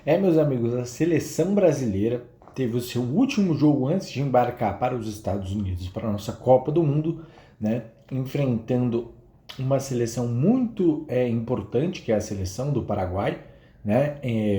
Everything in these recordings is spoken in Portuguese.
Meus amigos, a seleção brasileira teve o seu último jogo antes de embarcar para os Estados Unidos, para a nossa Copa do Mundo, né? Enfrentando uma seleção muito importante, que é a seleção do Paraguai, né?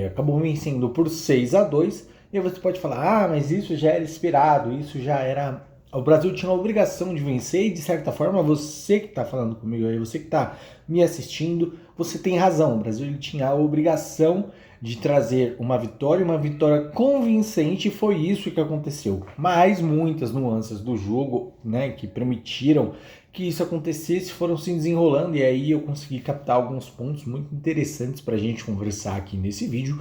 Acabou vencendo por 6-2. E aí você pode falar, mas isso já era esperado, isso já era. O Brasil tinha a obrigação de vencer, e de certa forma, você que está falando comigo aí, você que está me assistindo, você tem razão. O Brasil ele tinha a obrigação de trazer uma vitória convincente, e foi isso que aconteceu. Mas muitas nuances do jogo, né, que permitiram que isso acontecesse foram se desenrolando, e aí eu consegui captar alguns pontos muito interessantes para a gente conversar aqui nesse vídeo.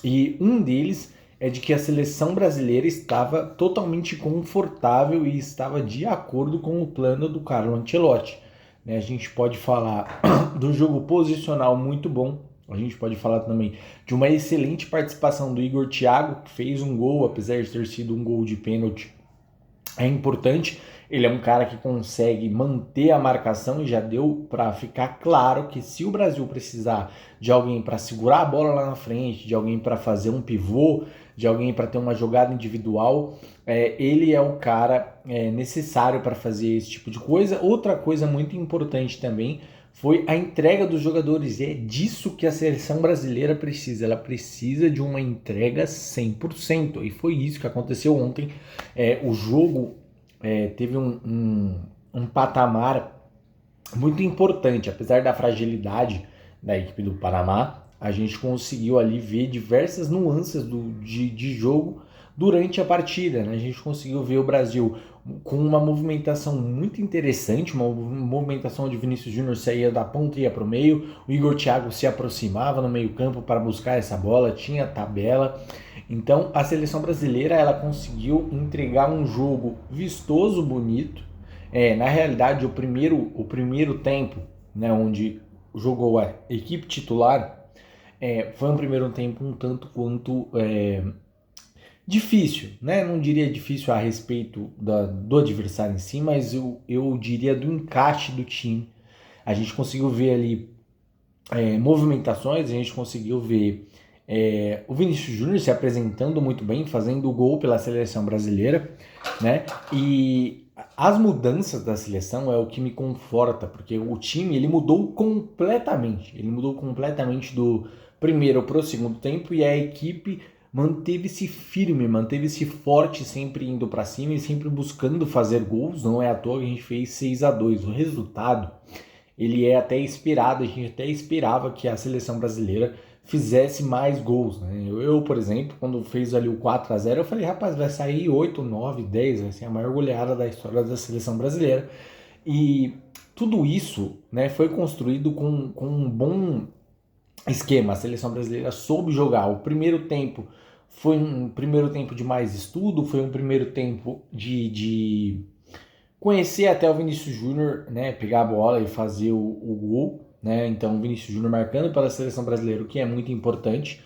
E um deles é de que a seleção brasileira estava totalmente confortável e estava de acordo com o plano do Carlo Ancelotti. A gente pode falar do jogo posicional muito bom, a gente pode falar também de uma excelente participação do Igor Thiago, que fez um gol, apesar de ter sido um gol de pênalti. É importante, ele é um cara que consegue manter a marcação, e já deu para ficar claro que se o Brasil precisar de alguém para segurar a bola lá na frente, de alguém para fazer um pivô, de alguém para ter uma jogada individual, ele é o cara necessário para fazer esse tipo de coisa. Outra coisa muito importante também foi a entrega dos jogadores, e é disso que a seleção brasileira precisa. Ela precisa de uma entrega 100%, e foi isso que aconteceu ontem. O jogo teve um patamar muito importante, apesar da fragilidade da equipe do Panamá. A gente conseguiu ali ver diversas nuances de jogo durante a partida, né? A gente conseguiu ver o Brasil com uma movimentação muito interessante, uma movimentação onde Vinícius Júnior saía da ponta e ia para o meio, o Igor Thiago se aproximava no meio campo para buscar essa bola, tinha tabela. Então a seleção brasileira ela conseguiu entregar um jogo vistoso, bonito. Na realidade, o primeiro tempo, né, onde jogou a equipe titular, foi um primeiro tempo um tanto quanto difícil, né? Não diria difícil a respeito do adversário em si, mas eu diria do encaixe do time. A gente conseguiu ver ali movimentações, a gente conseguiu ver o Vinícius Júnior se apresentando muito bem, fazendo o gol pela seleção brasileira, né? E as mudanças da seleção é o que me conforta, porque o time ele mudou completamente. Ele mudou completamente do primeiro para o segundo tempo, e a equipe manteve-se firme, manteve-se forte, sempre indo para cima e sempre buscando fazer gols. Não é à toa que a gente fez 6-2. O resultado ele é até esperado, a gente até esperava que a seleção brasileira fizesse mais gols, né? Por exemplo, quando fez ali o 4-0, eu falei, rapaz, vai sair 8, 9, 10, vai ser a maior goleada da história da seleção brasileira. E tudo isso, né, foi construído com um bom esquema. A seleção brasileira soube jogar. O primeiro tempo foi um primeiro tempo de mais estudo, foi um primeiro tempo de conhecer até o Vinícius Júnior, né, pegar a bola e fazer o gol, né? Então o Vinícius Júnior marcando pela seleção brasileira, o que é muito importante.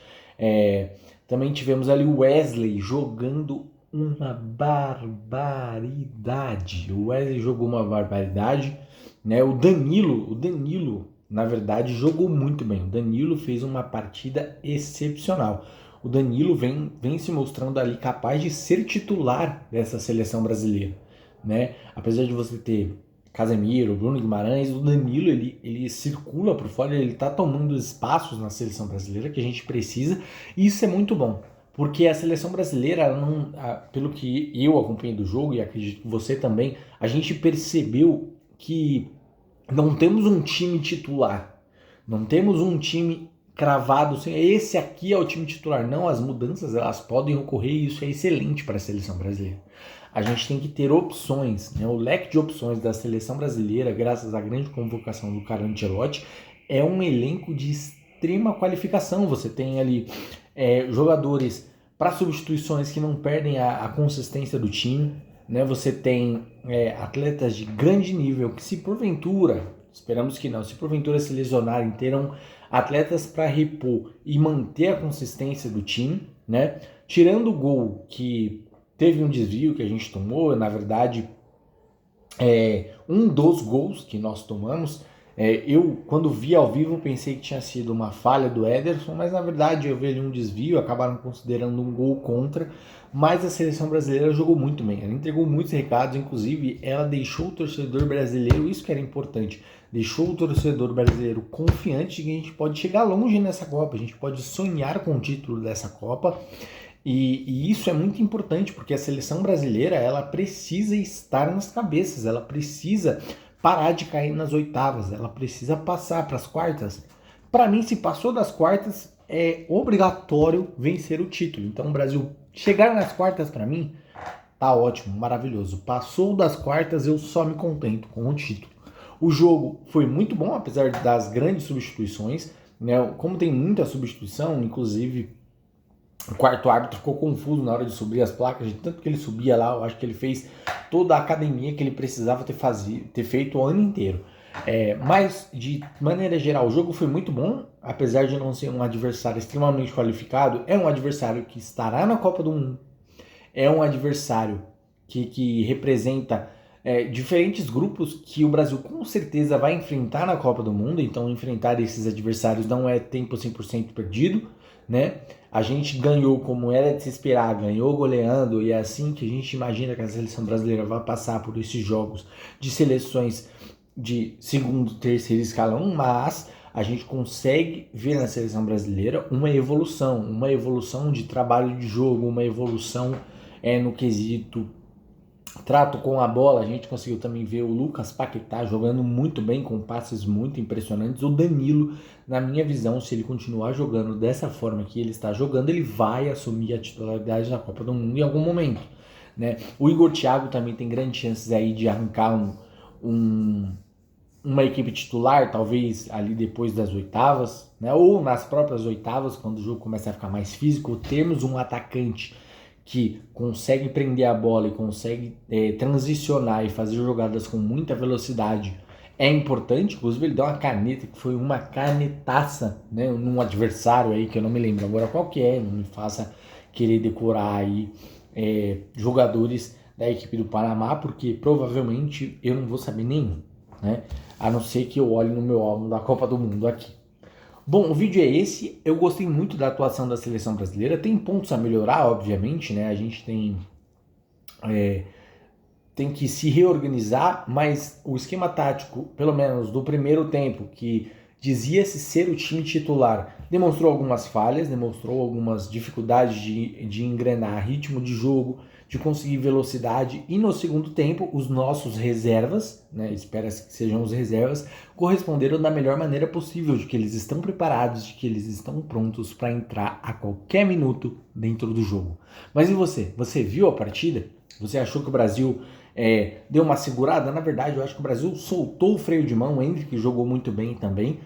Também tivemos ali o Wesley jogando uma barbaridade. O Wesley jogou uma barbaridade, né? O Danilo, na verdade, jogou muito bem. O Danilo fez uma partida excepcional. O Danilo vem se mostrando ali capaz de ser titular dessa seleção brasileira, né? Apesar de você ter Casemiro, Bruno Guimarães, o Danilo ele circula por fora, ele tá tomando espaços na seleção brasileira que a gente precisa, e isso é muito bom, porque a seleção brasileira, não, pelo que eu acompanhei do jogo, e acredito que você também, a gente percebeu que não temos um time titular, não temos um time cravado, assim, esse aqui é o time titular. Não, as mudanças elas podem ocorrer, e isso é excelente para a seleção brasileira. A gente tem que ter opções, né? O leque de opções da seleção brasileira, graças à grande convocação do Carlo Ancelotti, é um elenco de extrema qualificação. Você tem ali jogadores para substituições que não perdem a consistência do time, né? Você tem atletas de grande nível que, se porventura, esperamos que não, se porventura se lesionarem, terão atletas para repor e manter a consistência do time, né? Tirando o gol que teve um desvio que a gente tomou, na verdade, um dos gols que nós tomamos Eu, quando vi ao vivo, pensei que tinha sido uma falha do Ederson, mas na verdade eu vi ali um desvio, acabaram considerando um gol contra, mas a seleção brasileira jogou muito bem, ela entregou muitos recados, inclusive ela deixou o torcedor brasileiro, isso que era importante, deixou o torcedor brasileiro confiante de que a gente pode chegar longe nessa Copa, a gente pode sonhar com o título dessa Copa, e isso é muito importante, porque a seleção brasileira, ela precisa estar nas cabeças, ela precisa parar de cair nas oitavas, ela precisa passar para as quartas. Para mim, se passou das quartas, é obrigatório vencer o título. Então, o Brasil chegar nas quartas, para mim, tá ótimo, maravilhoso. Passou das quartas, eu só me contento com o título. O jogo foi muito bom, apesar das grandes substituições, né? Como tem muita substituição, inclusive o quarto árbitro ficou confuso na hora de subir as placas, de tanto que ele subia lá, eu acho que ele fez toda a academia que ele precisava ter feito o ano inteiro. Mas, de maneira geral, o jogo foi muito bom, apesar de não ser um adversário extremamente qualificado, é um adversário que estará na Copa do Mundo, é um adversário que representa diferentes grupos que o Brasil com certeza vai enfrentar na Copa do Mundo, então enfrentar esses adversários não é tempo 100% perdido, né? A gente ganhou como era de se esperar, ganhou goleando, e é assim que a gente imagina que a seleção brasileira vai passar por esses jogos de seleções de segundo, terceiro escalão, mas a gente consegue ver na seleção brasileira uma evolução de trabalho de jogo, uma evolução no quesito trato com a bola. A gente conseguiu também ver o Lucas Paquetá jogando muito bem, com passes muito impressionantes. O Danilo, na minha visão, se ele continuar jogando dessa forma que ele está jogando, ele vai assumir a titularidade na Copa do Mundo em algum momento, né? O Igor Thiago também tem grandes chances aí de arrancar uma equipe titular, talvez ali depois das oitavas, né? Ou nas próprias oitavas, quando o jogo começa a ficar mais físico, termos um atacante que consegue prender a bola e consegue transicionar e fazer jogadas com muita velocidade é importante. Inclusive ele deu uma caneta que foi uma canetaça, né, num adversário aí que eu não me lembro agora qual que é, não me faça querer decorar aí jogadores da equipe do Panamá, porque provavelmente eu não vou saber nenhum, né, a não ser que eu olhe no meu álbum da Copa do Mundo aqui. Bom, o vídeo é esse. Eu gostei muito da atuação da seleção brasileira. Tem pontos a melhorar, obviamente, né? A gente tem que se reorganizar, mas o esquema tático, pelo menos do primeiro tempo, que dizia-se ser o time titular, demonstrou algumas falhas, demonstrou algumas dificuldades de engrenar ritmo de jogo, de conseguir velocidade, e no segundo tempo os nossos reservas, né, espera-se que sejam os reservas, corresponderam da melhor maneira possível, de que eles estão preparados, de que eles estão prontos para entrar a qualquer minuto dentro do jogo. Mas e você? Você viu a partida? Você achou que o Brasil deu uma segurada? Na verdade, eu acho que o Brasil soltou o freio de mão. O Endrick jogou muito bem também.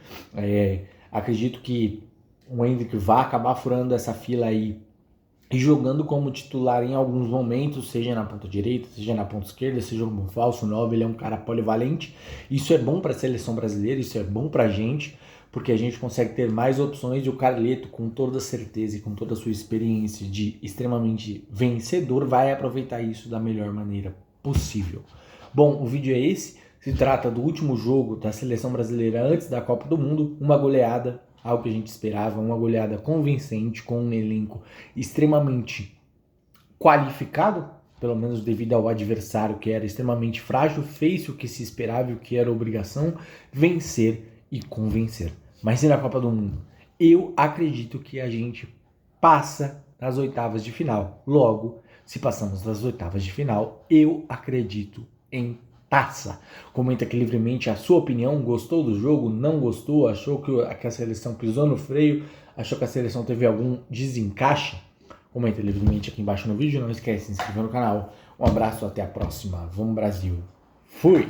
Acredito que o Endrick vai acabar furando essa fila aí e jogando como titular em alguns momentos, seja na ponta direita, seja na ponta esquerda, seja como falso 9, ele é um cara polivalente. Isso é bom para a seleção brasileira, isso é bom para a gente, porque a gente consegue ter mais opções, e o Carleto, com toda certeza e com toda a sua experiência de extremamente vencedor, vai aproveitar isso da melhor maneira possível. Bom, o vídeo é esse. Se trata do último jogo da seleção brasileira antes da Copa do Mundo, uma goleada, algo que a gente esperava, uma goleada convincente, com um elenco extremamente qualificado, pelo menos devido ao adversário, que era extremamente frágil, fez o que se esperava e o que era obrigação, vencer e convencer. Mas e na Copa do Mundo? Eu acredito que a gente passa nas oitavas de final. Logo, se passamos das oitavas de final, eu acredito em taça. Comenta aqui livremente a sua opinião. Gostou do jogo? Não gostou? Achou que a seleção pisou no freio? Achou que a seleção teve algum desencaixe? Comenta livremente aqui embaixo no vídeo. Não esquece de se inscrever no canal. Um abraço, até a próxima. Vamos Brasil. Fui!